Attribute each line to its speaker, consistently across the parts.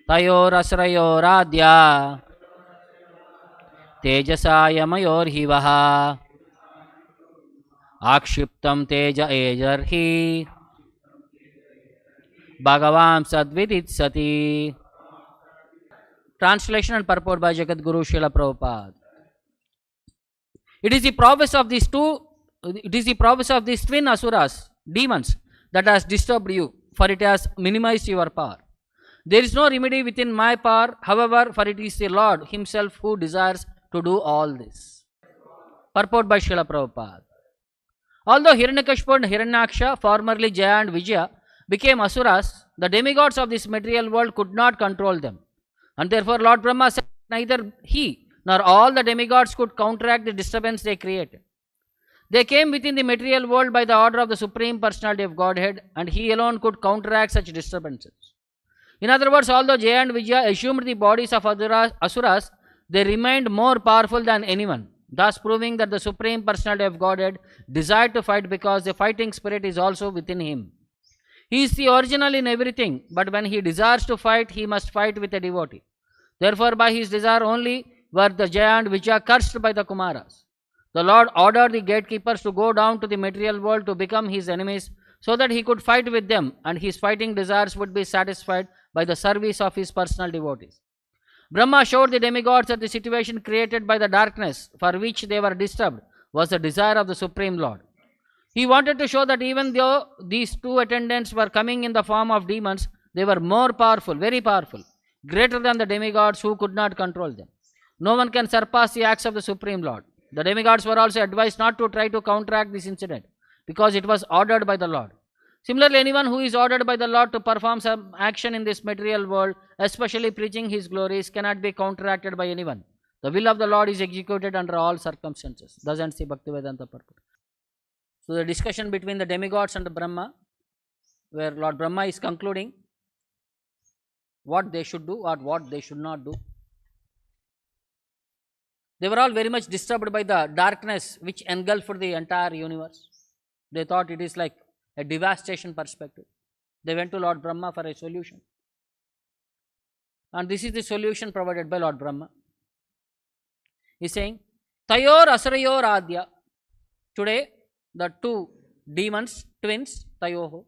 Speaker 1: tayorasrayoradya tejasa yamayorhivaha akshiptam teja ejarhi bhagavam sadviditsati. Translation and purport by Jagat Guru Srila Prabhupada. It is the prowess of these twin asuras, demons, that has disturbed you, for it has minimized your power. There is no remedy within my power, however, for it is the Lord Himself who desires to do all this. Purport by Srila Prabhupada. Although Hiranyakashipu and Hiranyaksha, formerly Jaya and Vijaya, became asuras, the demigods of this material world could not control them. And therefore Lord Brahma said neither he nor all the demigods could counteract the disturbance they created. They came within the material world by the order of the Supreme Personality of Godhead, and He alone could counteract such disturbances. In other words, although Jaya and Vijaya assumed the bodies of asuras, they remained more powerful than anyone, thus proving that the Supreme Personality of Godhead desired to fight because the fighting spirit is also within Him. He is the original in everything, but when He desires to fight, He must fight with a devotee. Therefore, by His desire only were the Jaya and Vijaya cursed by the Kumaras. The Lord ordered the gatekeepers to go down to the material world to become His enemies, so that He could fight with them, and His fighting desires would be satisfied by the service of His personal devotees. Brahma showed the demigods that the situation created by the darkness for which they were disturbed was the desire of the Supreme Lord. He wanted to show that even though these two attendants were coming in the form of demons, they were more powerful, very powerful, greater than the demigods who could not control them. No one can surpass the acts of the Supreme Lord. The demigods were also advised not to try to counteract this incident, because it was ordered by the Lord. Similarly, anyone who is ordered by the Lord to perform some action in this material world, especially preaching His glories, cannot be counteracted by anyone. The will of the Lord is executed under all circumstances. Thus ends the Bhaktivedanta purport. So the discussion between the demigods and the Brahma, where Lord Brahma is concluding what they should do or what they should not do. They were all very much disturbed by the darkness which engulfed the entire universe. They thought it is like a devastation perspective. They went to Lord Brahma for a solution. And this is the solution provided by Lord Brahma. He is saying, Tayor Asurayor Adya. Today, the two demons, twins, Tayoho,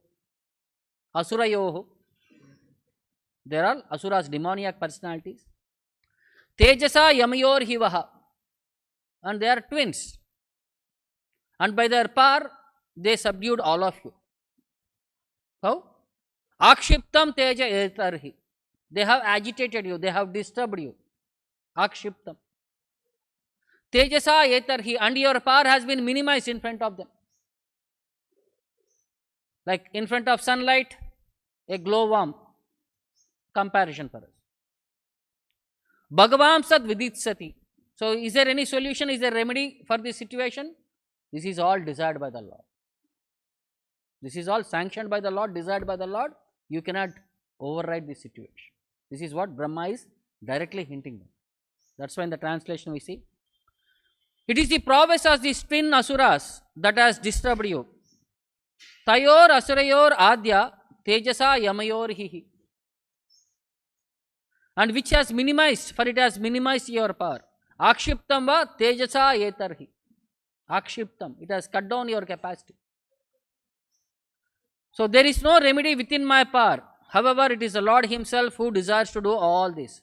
Speaker 1: Asurayoho, they are all Asuras, demoniac personalities. Tejasa Yamayor Hivaha, and they are twins. And by their power, they subdued all of you. How? Akshiptam Teja Etarhi. They have agitated you, they have disturbed you. Akshiptam. Tejasa Etarhi, and your power has been minimized in front of them. Like in front of sunlight, a glowworm comparison for us. Bhagavam Sad Viditsati. So, is there any solution? Is there remedy for this situation? This is all desired by the Lord. This is all sanctioned by the Lord, desired by the Lord. You cannot override this situation. This is what Brahma is directly hinting at. That's why in the translation we see, it is the prowess of these twin asuras that has disturbed you. Tayor Asurayor Adya Tejasa Yamayor Hihi. And which has minimized, for it has minimized your power. Akshiptam va Tejasa Etarhi. Akshiptam, it has cut down your capacity. So there is no remedy within my power. However, it is the Lord Himself who desires to do all this.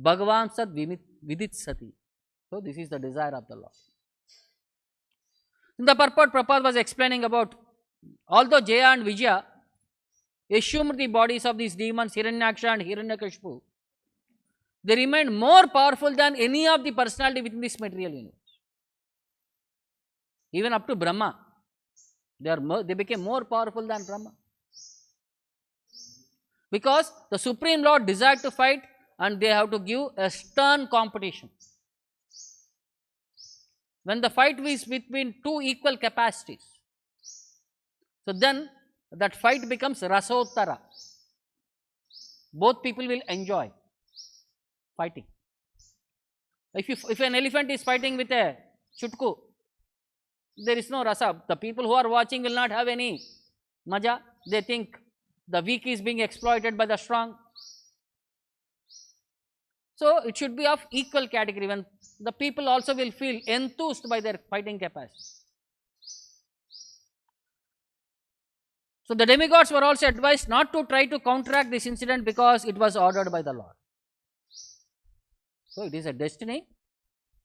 Speaker 1: Bhagavan Sad Viditsati. So this is the desire of the Lord. In the purport, Prabhupada was explaining about, although Jaya and Vijaya assumed the bodies of these demons, Hiranyaksha and Hiranyakashipu, they remained more powerful than any of the personality within this material universe. Even up to Brahma, they became more powerful than Brahma. Because the Supreme Lord desired to fight, and they have to give a stern competition. When the fight is between two equal capacities, so then that fight becomes rasottara. Both people will enjoy fighting. If an elephant is fighting with a chutku, there is no rasa. The people who are watching will not have any maja. They think the weak is being exploited by the strong. So it should be of equal category, when the people also will feel enthused by their fighting capacity. So the demigods were also advised not to try to counteract this incident because it was ordered by the Lord. So it is a destiny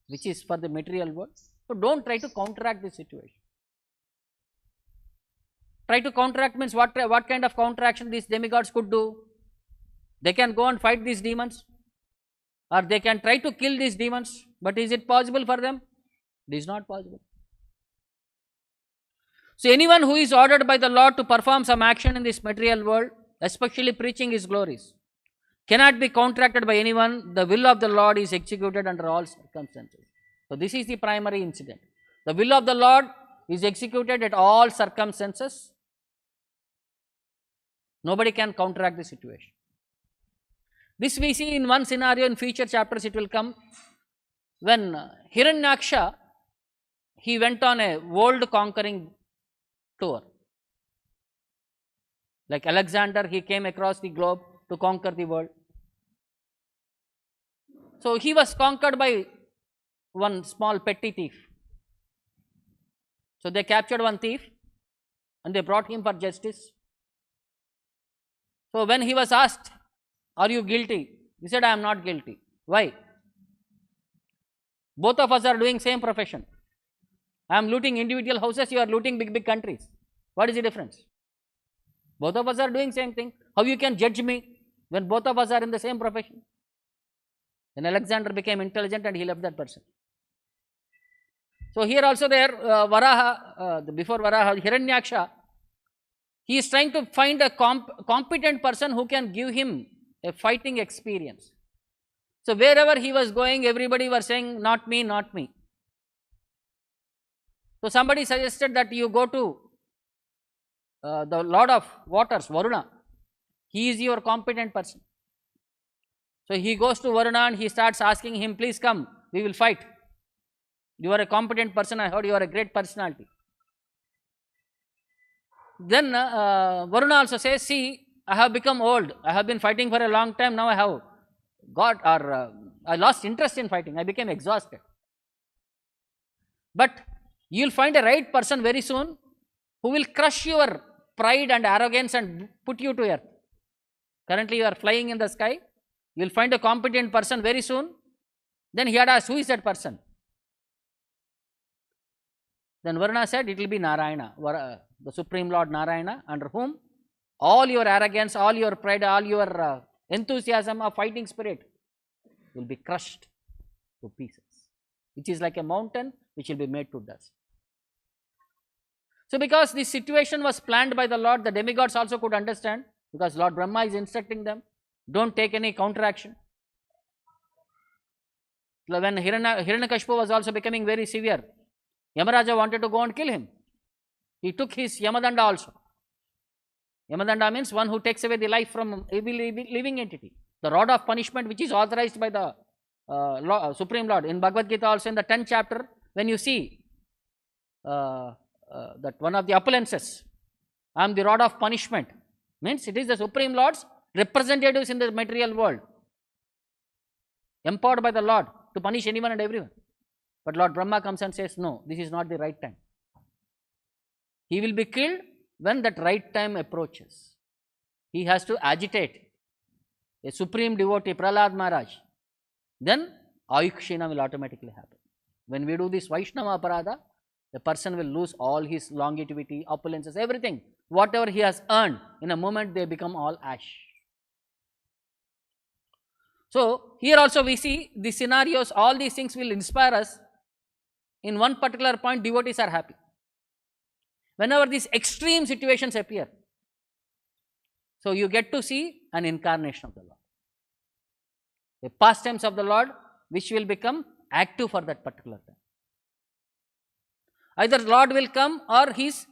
Speaker 1: which is for the material world. So don't try to counteract this situation. Try to counteract means what kind of counteraction these demigods could do? They can go and fight these demons, or they can try to kill these demons, but is it possible for them? It is not possible. So anyone who is ordered by the Lord to perform some action in this material world, especially preaching His glories, cannot be counteracted by anyone. The will of the Lord is executed under all circumstances. So this is the primary incident. The will of the Lord is executed at all circumstances. Nobody can counteract the situation. This we see in one scenario. In future chapters it will come, when Hiranyaksha, he went on a world conquering tour. Like Alexander, he came across the globe to conquer the world. So he was conquered by one small petty thief. So they captured one thief and they brought him for justice. So when he was asked, "Are you guilty?" he said, "I am not guilty." Why? Both of us are doing same profession. I am looting individual houses, you are looting big countries. What is the difference? Both of us are doing same thing. How you can judge me when both of us are in the same profession? Then Alexander became intelligent and he left that person. So here also there, before Varaha, Hiranyaksha, he is trying to find a competent person who can give him a fighting experience. So wherever he was going, everybody was saying, "Not me, not me." So somebody suggested that you go to the Lord of Waters, Varuna. He is your competent person. So he goes to Varuna and he starts asking him, "Please come, we will fight. You are a competent person, I heard you are a great personality." Then Varuna also says, "See, I have become old. I have been fighting for a long time. Now I have I lost interest in fighting. I became exhausted. But you will find a right person very soon who will crush your pride and arrogance and put you to earth. Currently you are flying in the sky. You will find a competent person very soon." Then he had asked, "Who is that person?" Then Varuna said, "It will be Narayana, the Supreme Lord Narayana, under whom all your arrogance, all your pride, all your enthusiasm of fighting spirit will be crushed to pieces, which is like a mountain which will be made to dust." So because this situation was planned by the Lord, the demigods also could understand, because Lord Brahma is instructing them, don't take any counteraction. When Hiranyakashipu was also becoming very severe, Yamaraja wanted to go and kill him. He took his Yamadanda also. Yamadanda means one who takes away the life from a living entity. The rod of punishment which is authorized by the Supreme Lord. In Bhagavad Gita also in the 10th chapter, when you see that one of the opulences, "I am the rod of punishment," means it is the Supreme Lord's representatives in the material world, empowered by the Lord to punish anyone and everyone. But Lord Brahma comes and says, "No, this is not the right time." He will be killed when that right time approaches. He has to agitate a supreme devotee, Prahlad Maharaj. Then Ayukshina will automatically happen. When we do this Vaishnava Aparadha, the person will lose all his longevity, opulences, everything. Whatever he has earned, in a moment they become all ash. So here also we see the scenarios, all these things will inspire us. In one particular point, devotees are happy. Whenever these extreme situations appear, so you get to see an incarnation of the Lord, the pastimes of the Lord, which will become active for that particular time. Either Lord will come or his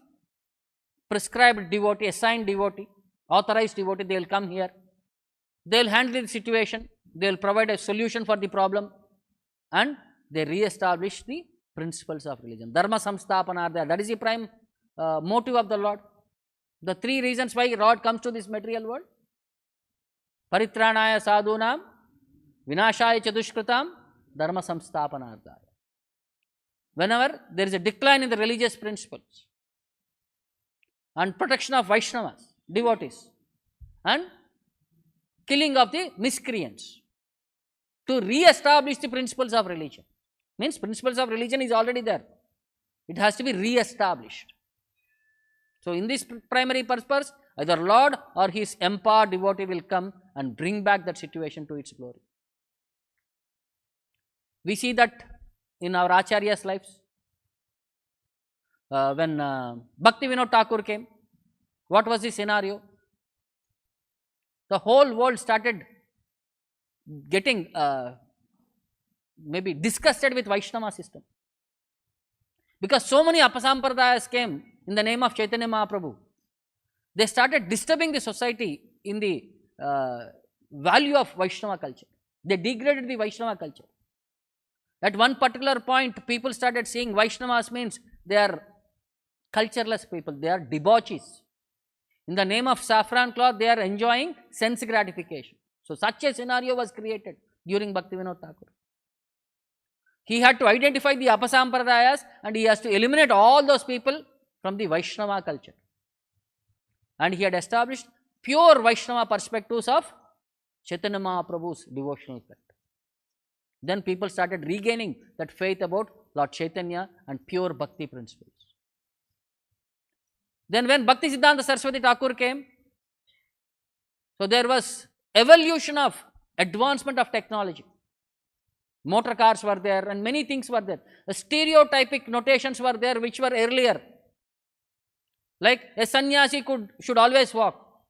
Speaker 1: prescribed devotee, assigned devotee, authorized devotee, they will come here. They will handle the situation, they will provide a solution for the problem, and they re-establish the principles of religion. Dharma samstapana are there. That is the prime motive of the Lord. The three reasons why Lord comes to this material world: Paritranaya sadhunam, Vinashaya cha dushkritam dharma samsthapanardhaya. Whenever there is a decline in the religious principles and protection of Vaishnavas, devotees, and killing of the miscreants, to re-establish the principles of religion. Means principles of religion is already there. It has to be re-established. So in this primary purpose, either Lord or his empowered devotee will come and bring back that situation to its glory. We see that in our Acharya's lives. When Bhakti Vinod Thakur came, what was the scenario? The whole world started getting maybe disgusted with Vaishnava system. Because so many apasampradayas came in the name of Chaitanya Mahaprabhu. They started disturbing the society in the value of Vaishnava culture. They degraded the Vaishnava culture. At one particular point, people started seeing Vaishnavas means they are cultureless people, they are debauchees. In the name of saffron cloth, they are enjoying sense gratification. So such a scenario was created during Bhakti Vinod Thakur. He had to identify the apasampradayas and he has to eliminate all those people from the Vaishnava culture. And he had established pure Vaishnava perspectives of Chaitanya Mahaprabhu's devotional faith. Then people started regaining that faith about Lord Chaitanya and pure bhakti principles. Then when Bhakti Siddhanta Saraswati Thakur came, so there was evolution of advancement of technology. Motor cars were there and many things were there. The stereotypic notations were there which were earlier. Like a sannyasi should always walk.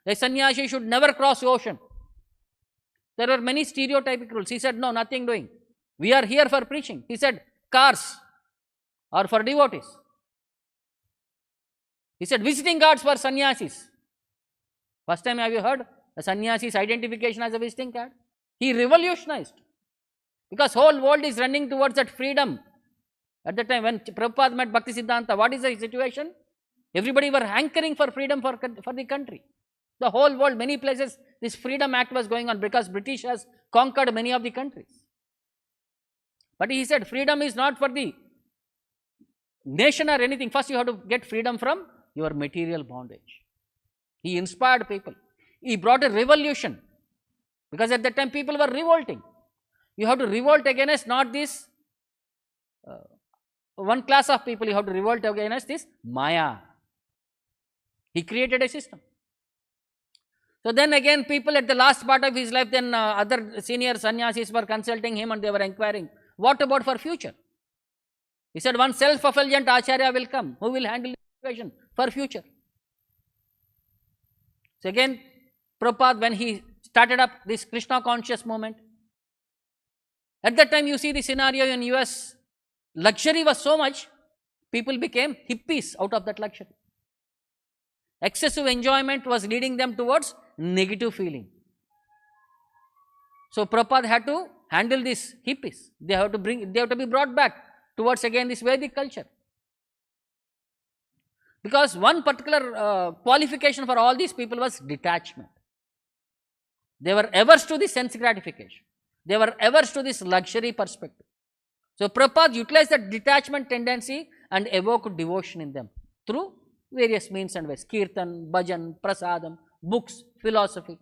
Speaker 1: A sannyasi should never cross the ocean. There were many stereotypic rules. He said, no, nothing doing. We are here for preaching. He said, cars are for devotees. He said, visiting cards for sannyasis. First time have you heard a sannyasi's identification as a visiting card? He revolutionized. Because whole world is running towards that freedom. At the time when Prabhupada met Bhakti Siddhanta, what is the situation? Everybody were hankering for freedom for the country. The whole world, many places, this freedom act was going on because British has conquered many of the countries. But he said, freedom is not for the nation or anything. First you have to get freedom from your material bondage. He inspired people. He brought a revolution. Because at that time people were revolting. You have to revolt against not this one class of people, you have to revolt against this Maya. He created a system. So then again people at the last part of his life, then other senior sannyasis were consulting him and they were inquiring, what about for future? He said, one self-effulgent Acharya will come, who will handle the situation for future. So again, Prabhupada, when he started up this Krishna conscious movement, at that time you see the scenario in US, luxury was so much, people became hippies out of that luxury. Excessive enjoyment was leading them towards negative feeling. So Prabhupada had to handle these hippies. They have to be brought back towards again this Vedic culture. Because one particular qualification for all these people was detachment. They were averse to the sense gratification. They were averse to this luxury perspective. So Prabhupada utilized that detachment tendency and evoked devotion in them through various means and ways. Kirtan, bhajan, prasadam, books, philosophy.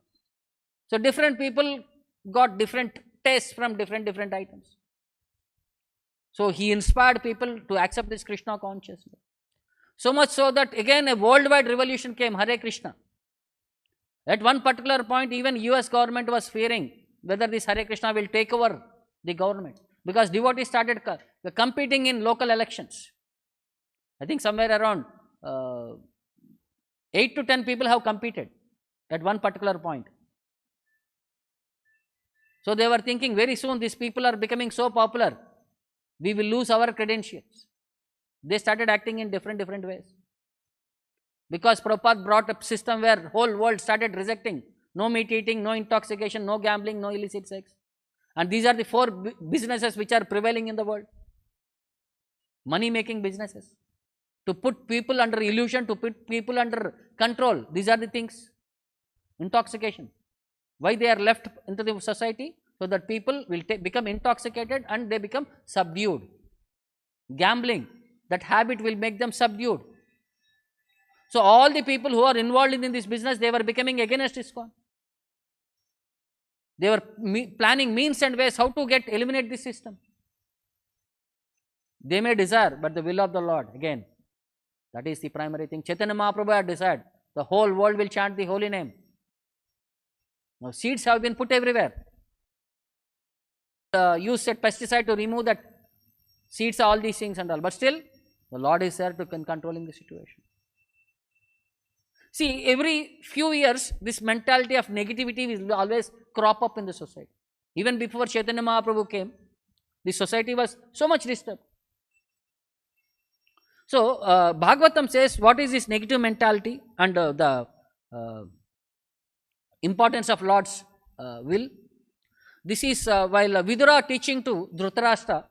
Speaker 1: So different people got different tastes from different items. So he inspired people to accept this Krishna consciousness. So much so that again a worldwide revolution came, Hare Krishna. At one particular point even US government was fearing whether this Hare Krishna will take over the government. Because devotees started competing in local elections. I think somewhere around 8 to 10 people have competed at one particular point. So they were thinking very soon these people are becoming so popular, we will lose our credentials. They started acting in different ways. Because Prabhupada brought a system where whole world started rejecting no meat eating, no intoxication, no gambling, no illicit sex. And these are the 4 businesses which are prevailing in the world. Money making businesses. To put people under illusion, to put people under control. These are the things. Intoxication. Why they are left into the society? so that people will become intoxicated and they become subdued. Gambling, that habit will make them subdued. So all the people who are involved in this business, they were becoming against ISKCON. They were planning means and ways how to eliminate this system. They may desire, but the will of the Lord, again, that is the primary thing. Chaitanya Mahaprabhu had desired, the whole world will chant the holy name. Now seeds have been put everywhere. Use said pesticide to remove that seeds, all these things and all. But still, the Lord is there to controlling the situation. See, every few years, this mentality of negativity will always crop up in the society. Even before Chaitanya Mahaprabhu came, the society was so much disturbed. So, Bhagavatam says, what is this negative mentality and the importance of Lord's will? This is while Vidura teaching to Dhritarashtra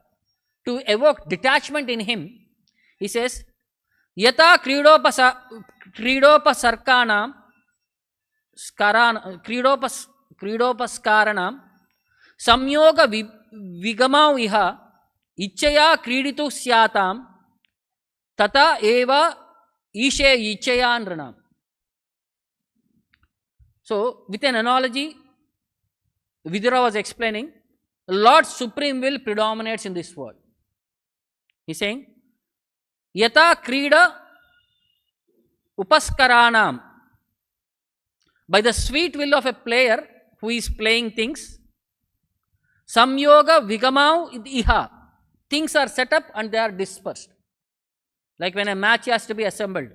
Speaker 1: to evoke detachment in him, he says, Yata kridopasarkanam kridopaskaranam samyoga vigamau iha ichaya kriditu syatam tata eva ishe ichayanranam. So, with an analogy, Vidura was explaining, Lord's supreme will predominates in this world. He is saying, Yata krida upaskaranam, by the sweet will of a player who is playing things, samyoga vigamau iha, things are set up and they are dispersed. Like when a match has to be assembled.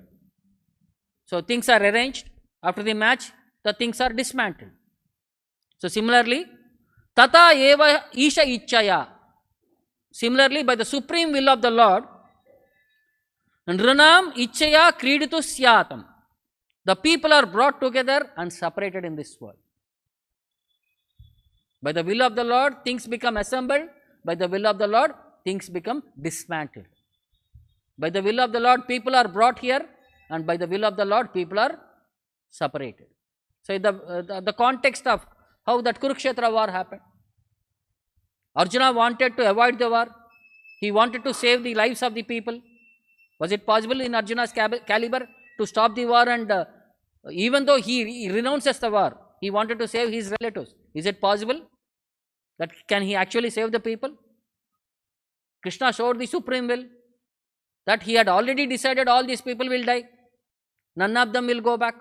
Speaker 1: So things are arranged, after the match, the things are dismantled. So similarly, tata eva isha ichaya, similarly by the supreme will of the Lord, nranam ichaya kriditu syatam, the people are brought together and separated in this world. By the will of the Lord, things become assembled. By the will of the Lord, things become dismantled. By the will of the Lord, people are brought here, and by the will of the Lord, people are separated. So the context of how that Kurukshetra war happened. Arjuna wanted to avoid the war. He wanted to save the lives of the people. Was it possible in Arjuna's caliber to stop the war? And even though he renounces the war, he wanted to save his relatives. Is it possible? That can he actually save the people? Krishna showed the supreme will, that he had already decided all these people will die. None of them will go back.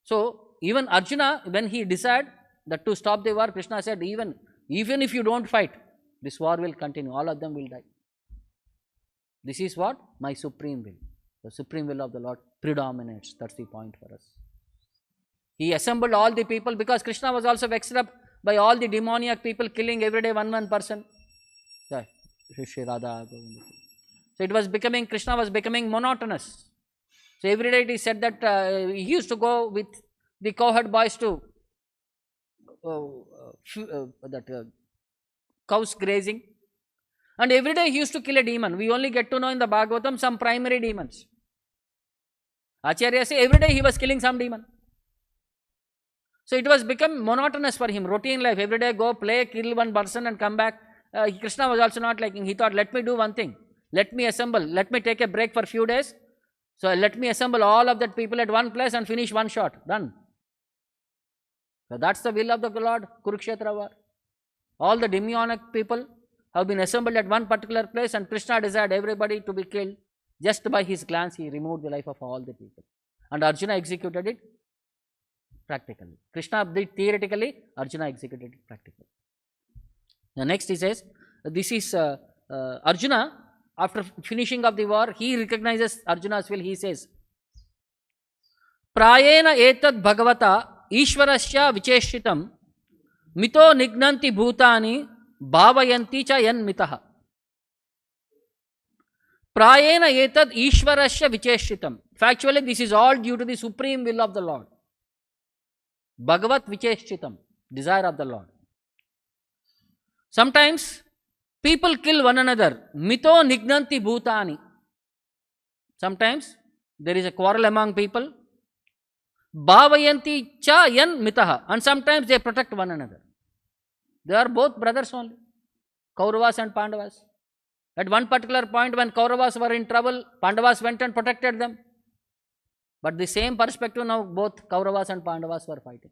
Speaker 1: So, even Arjuna, when he decided that to stop the war, Krishna said, even if you don't fight, this war will continue. All of them will die. This is what? My supreme will. The supreme will of the Lord predominates. That's the point for us. He assembled all the people because Krishna was also vexed up by all the demoniac people killing every day one person. Sri Radha Govinda. So it was becoming, Krishna was becoming monotonous. So every day it is said that he used to go with the cowherd boys to cows grazing. And every day he used to kill a demon. We only get to know in the Bhagavatam some primary demons. Acharya say every day he was killing some demon. So it was become monotonous for him, routine life. Every day go play, kill one person and come back. Krishna was also not liking. He thought, let me do one thing. Let me assemble. Let me take a break for a few days. So let me assemble all of that people at one place and finish one shot. Done. So that's the will of the Lord, Kurukshetra war. All the demoniac people have been assembled at one particular place, and Krishna desired everybody to be killed. Just by his glance, he removed the life of all the people. And Arjuna executed it practically. Krishna did theoretically, Arjuna executed it practically. The next he says, this is Arjuna, after finishing of the war, he recognizes Arjuna's will. He says, Prayena etad bhagavata ishvarasya vicheshritam mito nignanti bhutani bhavayanti cha yan mitaha. Prayena etad ishvarasya vicheshritam. Factually, this is all due to the supreme will of the Lord. Bhagavat vicheshritam, desire of the Lord. Sometimes people kill one another. Mito nignanti bhutani. Sometimes there is a quarrel among people. bhavayanti cha yan mitaha. And sometimes they protect one another. They are both brothers only, Kauravas and Pandavas. At one particular point when Kauravas were in trouble, Pandavas went and protected them. But the same perspective now, both Kauravas and Pandavas were fighting.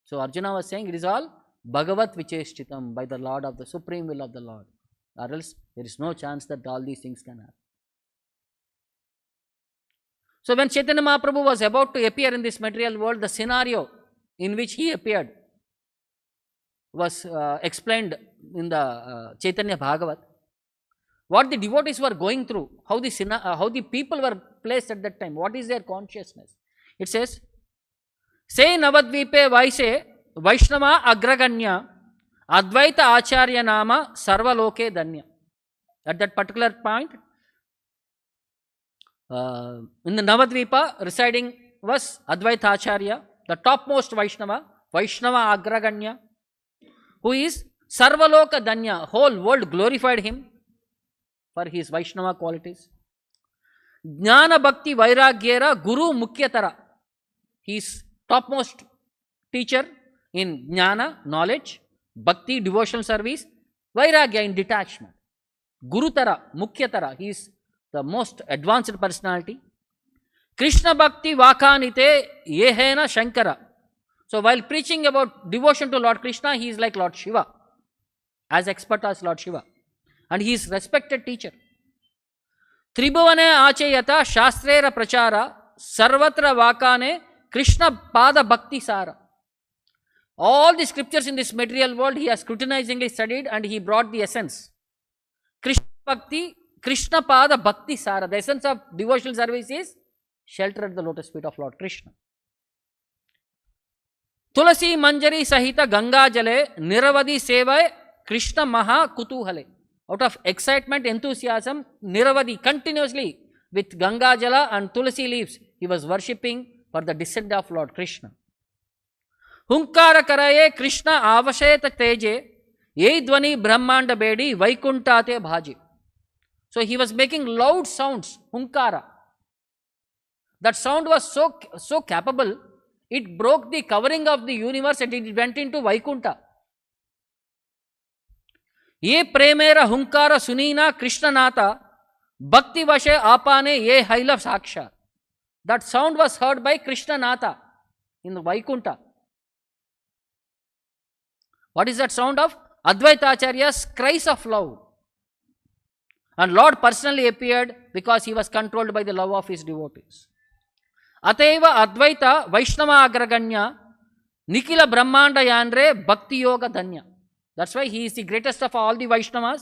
Speaker 1: So Arjuna was saying, it is all Bhagavat Vicheshtitam, by the Lord of the supreme will of the Lord. Or else there is no chance that all these things can happen. So when Chaitanya Mahaprabhu was about to appear in this material world, the scenario in which he appeared was explained in the Chaitanya Bhagavat. What the devotees were going through, how the people were placed at that time, what is their consciousness. It says, Se Navadvipe Vaise Vaishnava Agraganya Advaita Acharya Nama Sarvaloke Danya. At that particular point, in the Navadvipa residing was Advaita Acharya, the topmost Vaishnava, Vaishnava Agraganya, who is Sarvaloka Danya, whole world glorified him for his Vaishnava qualities. Jnana Bhakti Vairagyera Guru Mukhyatara, he is topmost teacher in Jnana, knowledge, Bhakti, devotional service, Vairagya, in detachment. Gurutara, Mukhyatara, he is the most advanced personality. Krishna Bhakti Vakanite Yehena Shankara. So while preaching about devotion to Lord Krishna, he is like Lord Shiva, as expert as Lord Shiva. And he is respected teacher. Tribhuvane Achayata Shastrera Prachara Sarvatra Vakane Krishna Pada Bhakti Sara. All the scriptures in this material world he has scrutinizingly studied and he brought the essence. Krishna Bhakti, Krishna Pada Bhakti Sara. The essence of devotional service is shelter at the lotus feet of Lord Krishna. Tulasi Manjari Sahita Ganga Jale Niravadi Sevai Krishna Maha Kutuhale. Out of excitement, enthusiasm, Niravadi, continuously with Ganga Jala and Tulasi leaves, he was worshipping for the descent of Lord Krishna. Hunkara Karaye Krishna Avasheta Teje Ye Dvani Brahmanda Bedi Vaikuntate Bhaji. So he was making loud sounds, Hunkara. That sound was so capable, it broke the covering of the universe and it went into Vaikunta. Ye premera hunkara sunina Krishnanata bhakti vashe apane ye haila saksha. That sound was heard by Krishnanata in the Vaikunta. What is that sound of? Advaita Acharya's cries of love. And Lord personally appeared because he was controlled by the love of his devotees. Ateva Advaita Vaishnava Agraganya Nikila Brahmanda Yandre Bhakti Yoga Danya. That's why he is the greatest of all the Vaishnavas.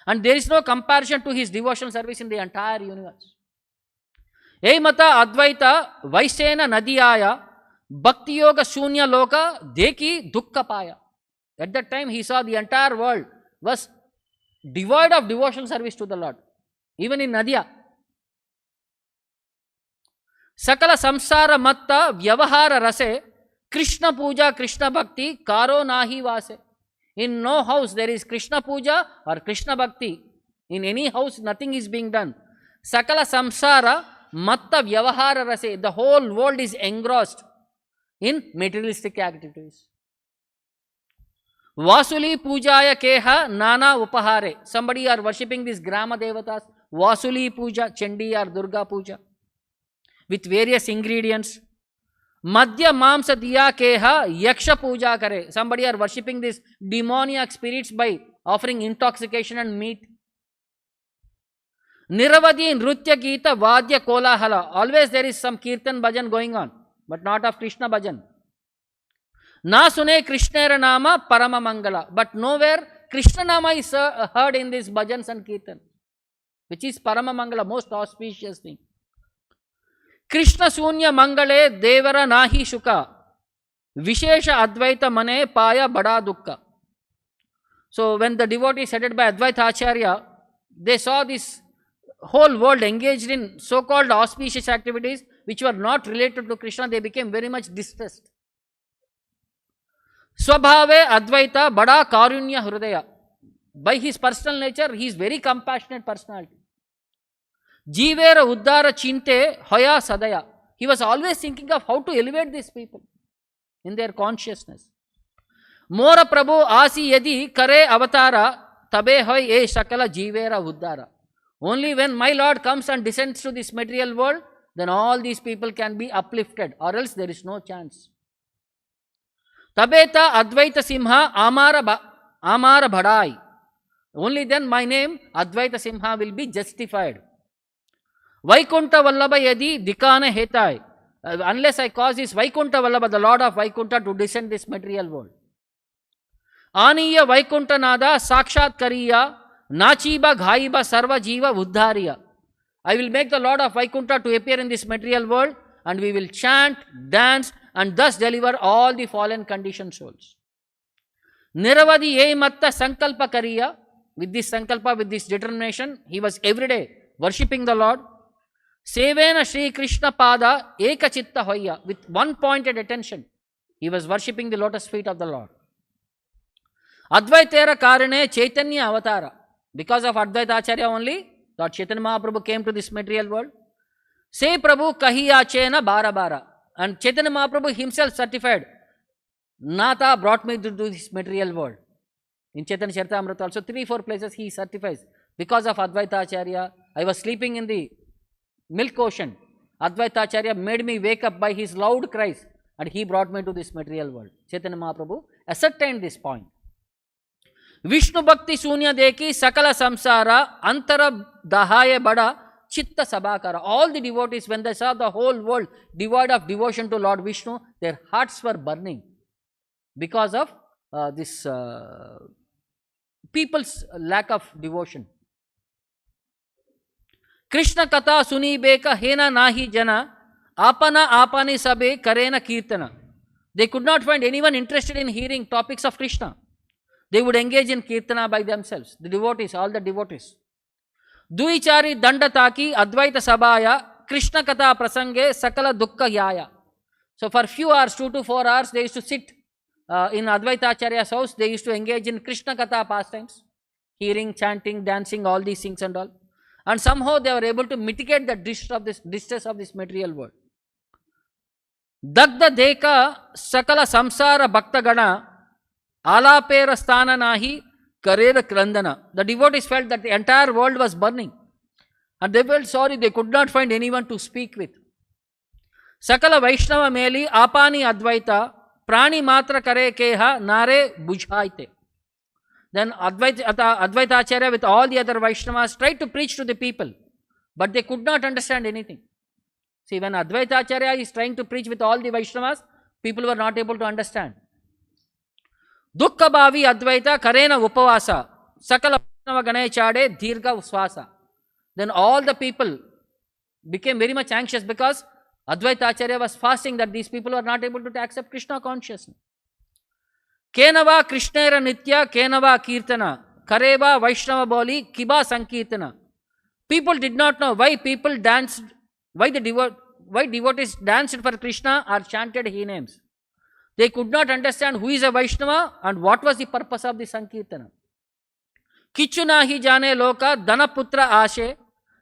Speaker 1: And there is no comparison to his devotional service in the entire universe. Mata Advaita Vaisena Nadiyaya Bhakti Yoga Shunya Loka Deki Dukkha Paya. At that time he saw the entire world was devoid of devotional service to the Lord. Even in Nadia. Sakala Samsara Matta Vyavahara Rase Krishna Puja Krishna Bhakti Karo Nahi Vase. In no house there is Krishna Puja or Krishna Bhakti. In any house nothing is being done. Sakala Samsara Matta Vyavahara Rase. The whole world is engrossed in materialistic activities. Vasuli Pujaya Keha Nana Upahare. Somebody are worshipping these Grama Devatas. Vasuli Puja, Chandi or Durga Puja. With various ingredients. Madhya Mamsa Diya Keha Yaksha Puja Kare. Somebody are worshipping these demoniac spirits by offering intoxication and meat. Niravadi Nrutya Gita Vadya Kolahala. Always there is some kirtan bhajan going on, but not of Krishna bhajan. Na Sune Krishnera Nama Parama Mangala. But nowhere Krishna Nama is heard in these bhajans and kirtan, which is Parama Mangala, most auspicious thing. Krishna Sunya Mangale Devara Nahi Shuka Vishesha Advaita Mane Paya Bada Dukkha. So when the devotees headed by Advaita Acharya, they saw this whole world engaged in so-called auspicious activities which were not related to Krishna, they became very much distressed. Swabhave Advaita Bada Karunya Hrudaya. By his personal nature, he is very compassionate personality. Jivera Uddara Chinte Hoya Sadaya. He was always thinking of how to elevate these people in their consciousness. Mora Prabhu Asi Yadi Kare Avatara Tabe Hoy E Sakala Jivera Uddara. Only when my Lord comes and descends to this material world, then all these people can be uplifted, or else there is no chance. Tabeta Advaita Simha Amara Bhadai. Only then my name Advaita Simha will be justified. Vaikunta Vallabha Yadi Dikana Hetai. Unless I cause this Vaikunta Vallabha, the Lord of Vaikunta, to descend this material world. Aniya Vaikunta Nada Sakshat Kariya Nachiba Ghaiba Sarva Jiva Uddhariya. I will make the Lord of Vaikunta to appear in this material world, and we will chant, dance, and thus deliver all the fallen conditioned souls. Niravadi Matta Sankalpa Kariya. With this Sankalpa, with this determination, he was every day worshipping the Lord. Sevena Sri Krishna Pada Eka Chitta Hoya. With one pointed attention, he was worshipping the lotus feet of the Lord. Advaitera Karane Chaitanya Avatara. Because of Advaita Acharya only, Lord Chaitanya Mahaprabhu came to this material world. Say Prabhu Kahi Achena Bara Bara. And Chaitanya Mahaprabhu himself certified, Nata brought me to this material world. In Chaitanya Charitamrita also 3-4 places he certifies. Because of Advaita Acharya, I was sleeping in the milk ocean. Advaita Acharya made me wake up by his loud cries, and he brought me to this material world. Chaitanya Mahaprabhu ascertained this point. Viṣṇu Bhakti Sunya Deki Sakala Samsara Antara Dahaya Bada Chitta Sabakara. All the devotees, when they saw the whole world devoid of devotion to Lord Vishnu, their hearts were burning because of this people's lack of devotion. Krishna Katha Suni Beka Hena Nahi Jana Apana Apani Sabe Karena Kirtana. They could not find anyone interested in hearing topics of Krishna. They would engage in Kirtana by themselves. The devotees, all the devotees. Duichari Dandataki Advaita Sabaya Krishna Katha Prasange Sakala Dukkha Yaya. So for few hours, 2 to 4 hours, they used to sit in Advaita Acharya's house. They used to engage in Krishna Katha pastimes, hearing, chanting, dancing, all these things and all. And somehow they were able to mitigate the distress of this material world. Dagda Deka Sakala Samsara Bhakta Gana Alapera Sthana Nahi Karera Krandana. The devotees felt that the entire world was burning, and they felt sorry they could not find anyone to speak with. Sakala Vaishnava Meli Apani Advaita Prani Matra Kare Keha Nare Bujhaite. Then Advaita Acharya with all the other Vaishnavas tried to preach to the people, but they could not understand anything. See, when Advaita Acharya is trying to preach with all the Vaishnavas, people were not able to understand. Dukkha Bhavi Advaita Karena Upavasa Sakala Vaishnava Gane Chade Dirga Usvasa. Then all the people became very much anxious because Advaita Acharya was fasting, that these people were not able to accept Krishna consciousness. Kenava Krishnera Nitya Kenava Kirtana Kareva Vaishnava Boli Kiba Sankirtana. People did not know why people danced, why devotees danced for Krishna or chanted he names. They could not understand who is a Vaishnava and what was the purpose of the Sankirtana. Kichunahi Jane Loka Dhanaputra Ashe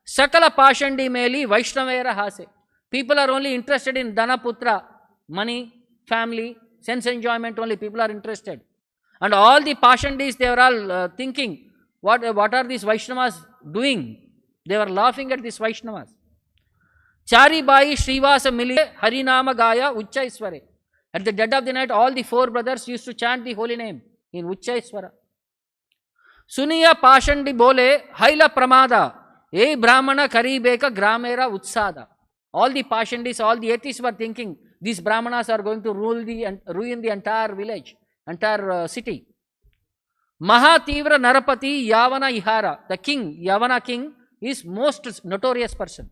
Speaker 1: Sakala Pashandi Meli Vaishnavera Hase. People are only interested in Dhanaputra, money, family, sense enjoyment only. People are interested. And all the Pashandis, they were all thinking, what are these Vaishnavas doing? They were laughing at these Vaishnavas. Chari Bai Srivasa Mili Harinama Gaya Uchaisware. At the dead of the night, all the 4 brothers used to chant the holy name in Uchaiswara. Suniya Pashandi Bole Haila Pramada E Brahmana Karibeka Gramera Utsada. All the Pashandis, all the atheists were thinking, these Brahmanas are going to ruin the entire village, entire city. Maha Tivra Narapati Yavana Ihara. The king, Yavana king, is most notorious person.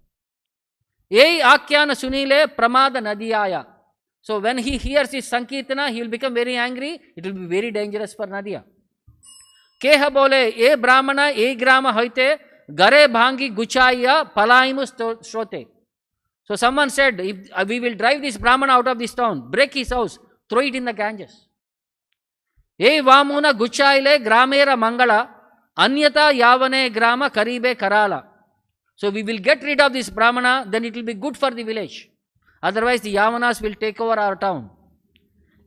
Speaker 1: Ei Akyana Sunile Pramada Nadiyaya. So when he hears his Sankirtana, he will become very angry. It will be very dangerous for Nadia. Keha Bole E Brahmana E Grama Hoite Gare Bhangi Guchaya Palaimus Shrote. So someone said, if we will drive this Brahmana out of this town, break his house, throw it in the Ganges. E Vamuna Guchaile Gramera Mangala Anyata Yavane Grama Karibe Karala. So we will get rid of this Brahmana, then it will be good for the village. Otherwise, the Yavanas will take over our town.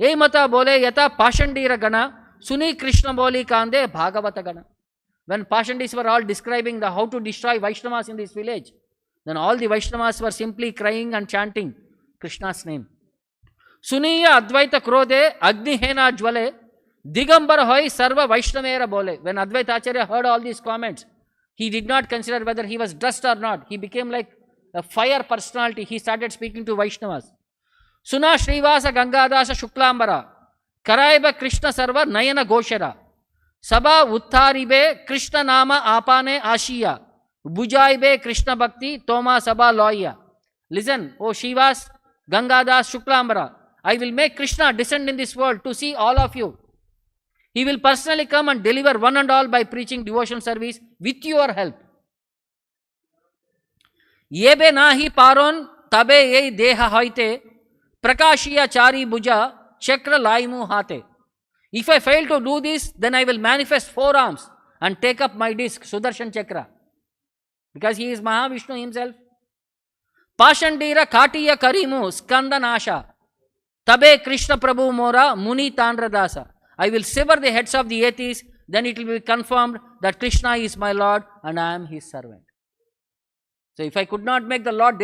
Speaker 1: Ei mata bole yata pashandira gana, suni Krishna boli kande Bhagavata gana. When Pashandis were all describing how to destroy Vaishnavas in this village, then all the Vaishnavas were simply crying and chanting Krishna's name. Suniya Advaita Krode Agni Hena Jwale Digambar Hoy Sarva Vaishnavera Bole. When Advaita Acharya heard all these comments, he did not consider whether he was dressed or not. He became like a fire personality. He started speaking to Vaishnavas. Suna Srivasa Gangadasa Shuklambara Karaiba Krishna Sarva Nayana Goshara Sabha Uttaribe Krishna Nama Apane Ashiya Bujaibe Krishna Bhakti Toma Sabha Loya. Listen, O Shivas, Gangadas, Shuklambara, I will make Krishna descend in this world to see all of you. He will personally come and deliver one and all by preaching devotional service with your help. Yebe nahi paron tabe ei deha hoite prakashiya chari buja chakra laimu hate. If I fail to do this, then I will manifest 4 arms and take up my disc, Sudarshan Chakra. Because he is Maha Vishnu himself. Pashandira Katiya Karimu Skandanasha Tabe Krishna Prabhu Mora Muni Tandra Dasa. I will sever the heads of the atheists, then it will be confirmed that Krishna is my Lord and I am his servant. So if I could not make the Lord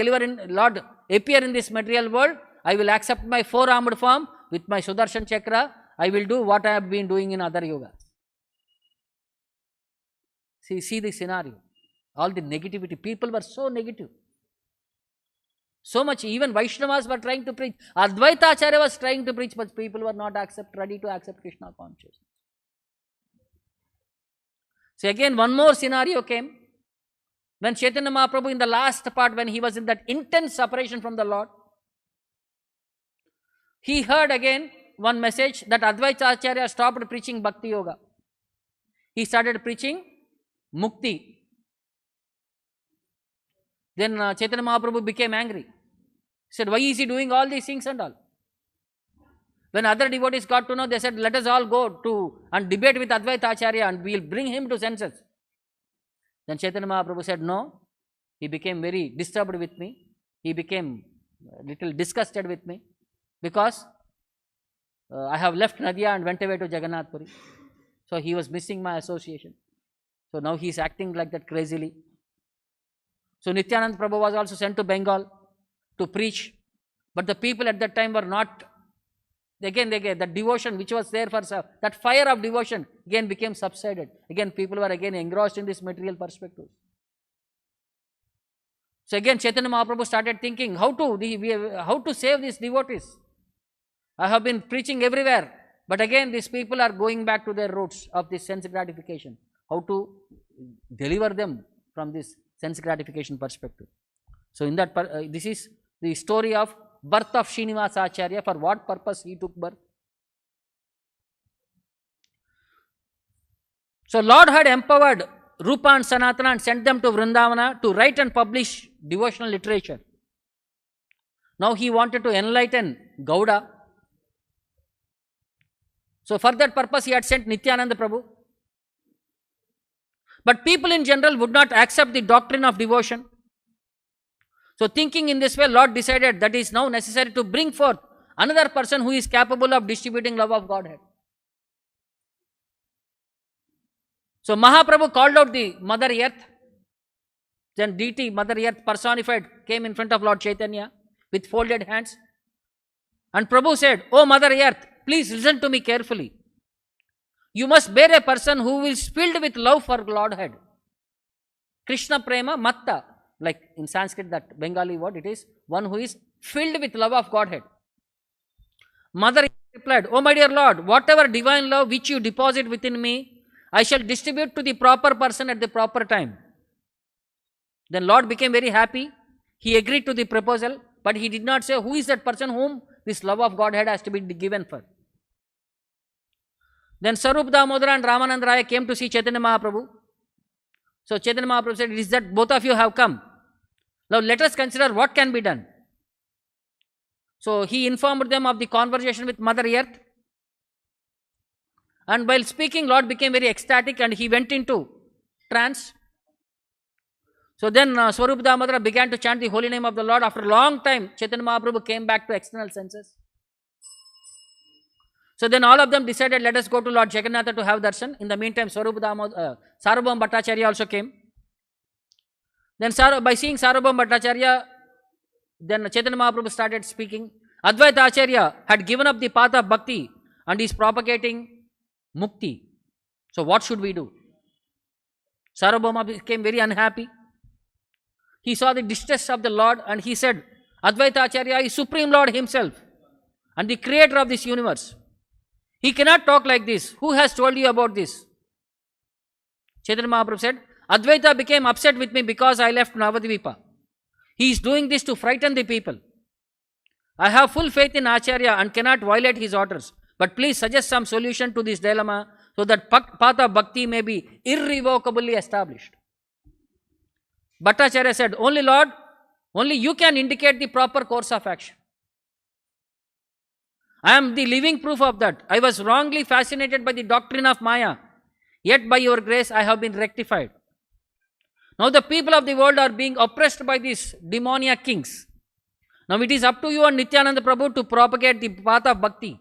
Speaker 1: appear in this material world, I will accept my 4-armed form with my Sudarshan Chakra. I will do what I have been doing in other yogas. See the scenario. All the negativity. People were so negative. So much, even Vaishnavas were trying to preach. Advaita Acharya was trying to preach, but people were not ready to accept Krishna consciousness. So again, one more scenario came. When Chaitanya Mahaprabhu in the last part, when he was in that intense separation from the Lord, he heard again one message that Advaita Acharya stopped preaching Bhakti Yoga. He started preaching Mukti. Then Chaitanya Mahaprabhu became angry. He said, why is he doing all these things and all? When other devotees got to know, they said, let us all go to and debate with Advaita Acharya and we will bring him to senses. Then Chaitanya Mahaprabhu said, no. He became very disturbed with me. He became a little disgusted with me because I have left Nadia and went away to Jagannath Puri. So he was missing my association. So now he is acting like that crazily. So Nityananda Prabhu was also sent to Bengal to preach. But the people at that time were not, again, the devotion which was there for, that fire of devotion again became subsided. Again, people were again engrossed in this material perspective. So again, Chaitanya Mahaprabhu started thinking, how to save these devotees. I have been preaching everywhere, but again, these people are going back to their roots of this sense gratification. How to deliver them from this sense gratification perspective. So in that, this is the story of birth of Srinivasa Acharya, for what purpose he took birth. So Lord had empowered Rupa and Sanatana and sent them to Vrindavana to write and publish devotional literature. Now he wanted to enlighten Gauda. So for that purpose he had sent Nityananda Prabhu. But people in general would not accept the doctrine of devotion. So thinking in this way, Lord decided that it is now necessary to bring forth another person who is capable of distributing love of Godhead. So Mahaprabhu called out the Mother Earth. Then deity, Mother Earth personified, came in front of Lord Chaitanya with folded hands. And Prabhu said, "O Mother Earth, please listen to me carefully. You must bear a person who is filled with love for Godhead. Krishna Prema Matta." Like in Sanskrit, that Bengali word, it is one who is filled with love of Godhead. Mother replied, "O my dear Lord, whatever divine love which you deposit within me, I shall distribute to the proper person at the proper time." Then Lord became very happy. He agreed to the proposal, but he did not say who is that person whom this love of Godhead has to be given for. Then Sarup Damodara and Ramanand Raya came to see Chaitanya Mahaprabhu. So Chaitanya Mahaprabhu said, "It is that both of you have come. Now let us consider what can be done." So he informed them of the conversation with Mother Earth. And while speaking, Lord became very ecstatic and he went into trance. So then Swarupa Damodara began to chant the holy name of the Lord. After a long time, Chaitanya Mahaprabhu came back to external senses. So then all of them decided, let us go to Lord Jagannatha to have darshan. In the meantime, Sarvabhauma Bhattacharya also came. Then by seeing Sarvabhauma Bhattacharya, then Chaitanya Mahaprabhu started speaking. Advaita Acharya had given up the path of bhakti and is propagating mukti. So what should we do? Sarvabhauma became very unhappy. He saw the distress of the Lord and he said, Advaita Acharya is Supreme Lord himself and the creator of this universe. He cannot talk like this. Who has told you about this? Chaitanya Mahaprabhu said, Advaita became upset with me because I left Navadvipa. He is doing this to frighten the people. I have full faith in Acharya and cannot violate his orders. But please suggest some solution to this dilemma so that path of bhakti may be irrevocably established. Bhattacharya said, only Lord, only you can indicate the proper course of action. I am the living proof of that. I was wrongly fascinated by the doctrine of Maya. Yet by your grace I have been rectified. Now the people of the world are being oppressed by these demoniac kings. Now it is up to you and Nityananda Prabhu to propagate the path of bhakti.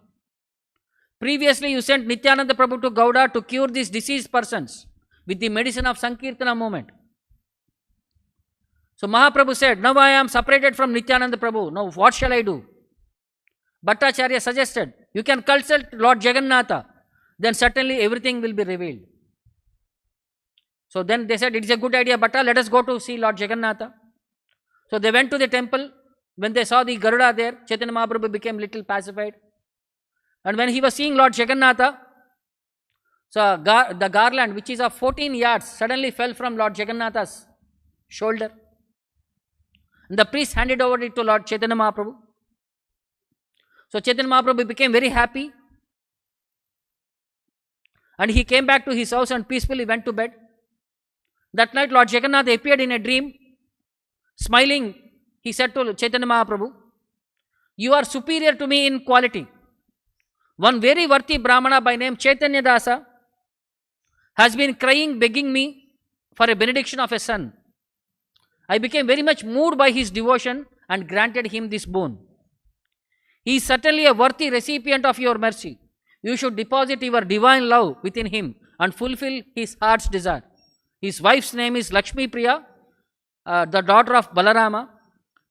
Speaker 1: Previously you sent Nityananda Prabhu to Gauda to cure these diseased persons with the medicine of Sankirtana movement. So Mahaprabhu said, now I am separated from Nityananda Prabhu. Now what shall I do? Bhattacharya suggested, you can consult Lord Jagannatha. Then certainly everything will be revealed. So then they said, it is a good idea, Bhatta, let us go to see Lord Jagannatha. So they went to the temple. When they saw the Garuda there, Chaitanya Mahaprabhu became little pacified. And when he was seeing Lord Jagannatha, so the garland, which is of 14 yards, suddenly fell from Lord Jagannatha's shoulder. And the priest handed over it to Lord Chaitanya Mahaprabhu. So Chaitanya Mahaprabhu became very happy. And he came back to his house and peacefully went to bed. That night Lord Jagannatha appeared in a dream. Smiling, he said to Chaitanya Mahaprabhu, you are superior to me in quality. One very worthy Brahmana by name Chaitanya Dasa has been crying, begging me for a benediction of a son. I became very much moved by his devotion and granted him this boon. He is certainly a worthy recipient of your mercy. You should deposit your divine love within him and fulfill his heart's desire. His wife's name is Lakshmi Priya, the daughter of Balarama.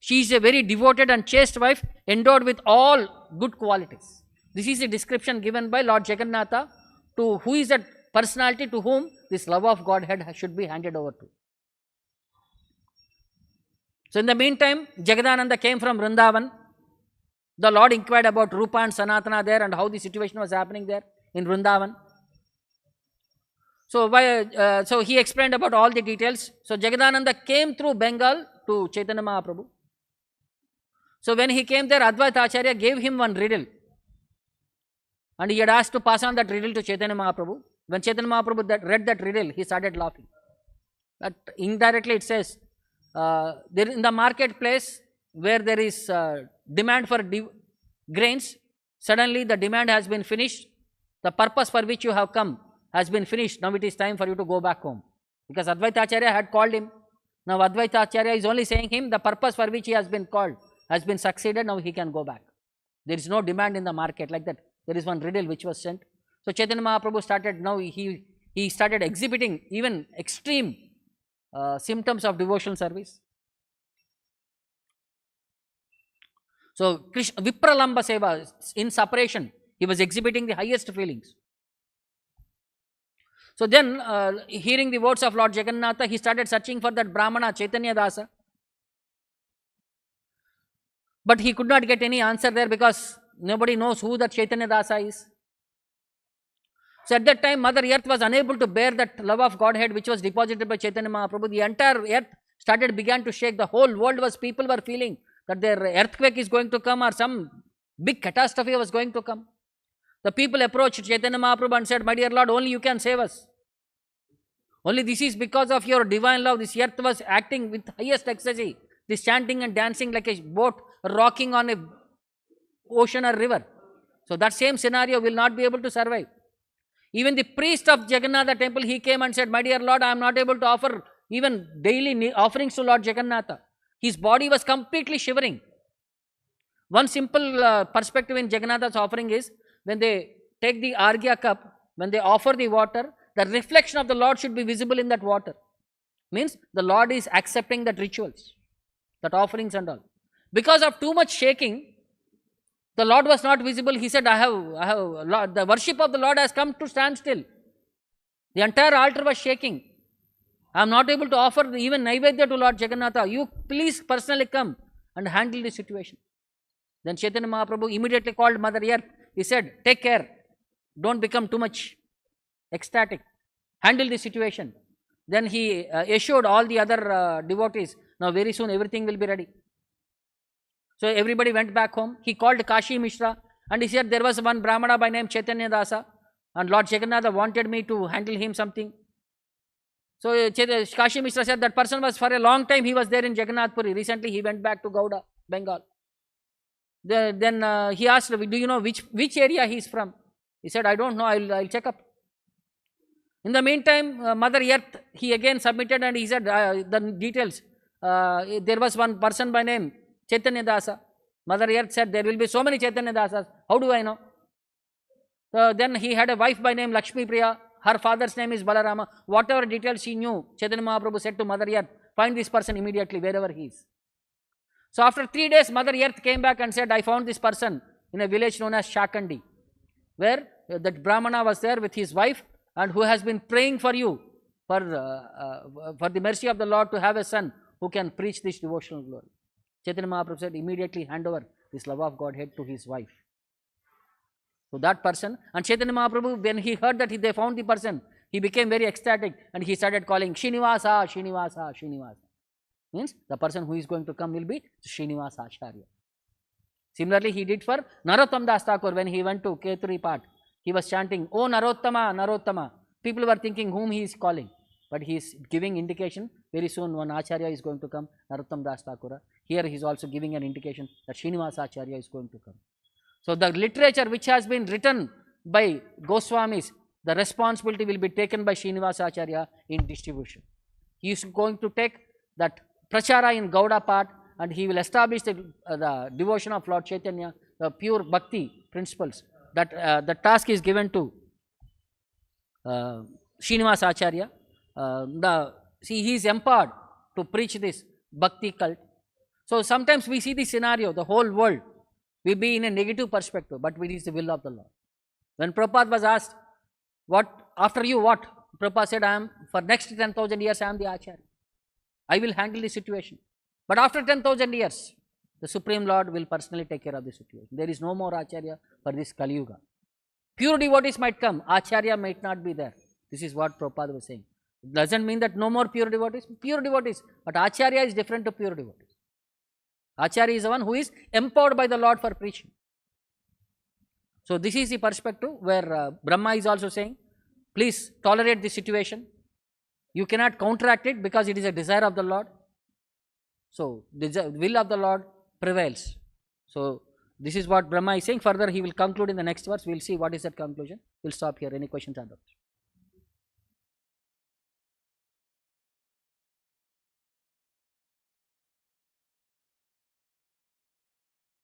Speaker 1: She is a very devoted and chaste wife, endowed with all good qualities. This is a description given by Lord Jagannatha to who is that personality to whom this love of Godhead should be handed over to. So in the meantime, Jagadananda came from Vrindavan. The Lord inquired about Rupa and Sanatana there and how the situation was happening there in Vrindavan. So he explained about all the details. So Jagadananda came through Bengal to Chaitanya Mahaprabhu. So when he came there, Advaita Acharya gave him one riddle. And he had asked to pass on that riddle to Chaitanya Mahaprabhu. When Chaitanya Mahaprabhu read that riddle, he started laughing. But indirectly it says, there in the marketplace where there is demand for grains, suddenly the demand has been finished. The purpose for which you have come has been finished. Now it is time for you to go back home. Because Advaita Acharya had called him. Now Advaita Acharya is only saying him the purpose for which he has been called has been succeeded. Now he can go back. There is no demand in the market like that. There is one riddle which was sent. So Chaitanya Mahaprabhu started, now he started exhibiting even extreme symptoms of devotional service. So Krishna, Vipralamba Seva, in separation, he was exhibiting the highest feelings. So then, hearing the words of Lord Jagannatha, he started searching for that Brahmana, Chaitanya Dasa. But he could not get any answer there because nobody knows who that Chaitanya Dasa is. So at that time, Mother Earth was unable to bear that love of Godhead which was deposited by Chaitanya Mahaprabhu. The entire earth began to shake. The whole world people were feeling that their earthquake is going to come or some big catastrophe was going to come. The people approached Chaitanya Mahaprabhu and said, my dear Lord, only you can save us. Only this is because of your divine love. This earth was acting with highest ecstasy. This chanting and dancing like a boat rocking on a ocean or river. So that same scenario will not be able to survive. Even the priest of Jagannatha temple, he came and said, my dear Lord, I am not able to offer even daily offerings to Lord Jagannatha. His body was completely shivering. One simple perspective in Jagannatha's offering is, when they take the Arghya cup, when they offer the water, the reflection of the Lord should be visible in that water. Means the Lord is accepting that rituals, that offerings and all. Because of too much shaking, the Lord was not visible. He said, the worship of the Lord has come to stand still. The entire altar was shaking. I am not able to offer even Naivedya to Lord Jagannatha. You please personally come and handle the situation. Then Chaitanya Mahaprabhu immediately called Mother Earth. He said, take care. Don't become too much ecstatic. Handle the situation. Then he assured all the other devotees, now very soon everything will be ready. So everybody went back home. He called Kashi Mishra and he said, there was one Brahmana by name Chaitanya Dasa and Lord Jagannatha wanted me to handle him something. So Kashi Mishra said that person was for a long time, he was there in Jagannath Puri. Recently he went back to Gauda, Bengal. Then he asked, do you know which area he is from? He said, I don't know, I'll check up. In the meantime, Mother Earth, he again submitted and he said the details. There was one person by name Chaitanya Dasa. Mother Earth said, there will be so many Chaitanya Dasas. How do I know? Then he had a wife by name Lakshmi Priya. Her father's name is Balarama. Whatever details she knew, Chaitanya Mahaprabhu said to Mother Earth, find this person immediately wherever he is. So after 3 days, Mother Earth came back and said, I found this person in a village known as Shakandi, where that Brahmana was there with his wife and who has been praying for you for the mercy of the Lord to have a son who can preach this devotional glory. Chaitanya Mahaprabhu said, immediately hand over this love of Godhead to his wife. So that person, and Chaitanya Mahaprabhu, when he heard that they found the person, he became very ecstatic and he started calling Srinivasa, Srinivasa, Srinivasa. Means the person who is going to come will be Srinivasa Acharya. Similarly, he did for Narottam Das Thakur when he went to Keturi Pat. He was chanting, Oh Narottama, Narottama. People were thinking whom he is calling. But he is giving indication, very soon one Acharya is going to come, Narottam Das Thakura. Here he is also giving an indication that Srinivasa Acharya is going to come. So the literature which has been written by Goswamis, the responsibility will be taken by Srinivasa Acharya in distribution. He is going to take that Prachara in Gauda part and he will establish the devotion of Lord Chaitanya, the pure bhakti principles. That the task is given to Srinivasa Acharya. He is empowered to preach this bhakti cult. So sometimes we see the scenario, the whole world will be in a negative perspective, but it is the will of the Lord. When Prabhupada was asked, what after you what? Prabhupada said, I am for next 10,000 years I am the Acharya. I will handle the situation. But after 10,000 years, the Supreme Lord will personally take care of the situation. There is no more Acharya for this Kali Yuga. Pure devotees might come, Acharya might not be there. This is what Prabhupada was saying. It doesn't mean that no more pure devotees, but Acharya is different to pure devotees. Acharya is the one who is empowered by the Lord for preaching. So this is the perspective where Brahma is also saying, please tolerate the situation. You cannot counteract it because it is a desire of the Lord. So the will of the Lord prevails. So this is what Brahma is saying. Further he will conclude in the next verse. We will see what is that conclusion. We will stop here. Any questions or doubts?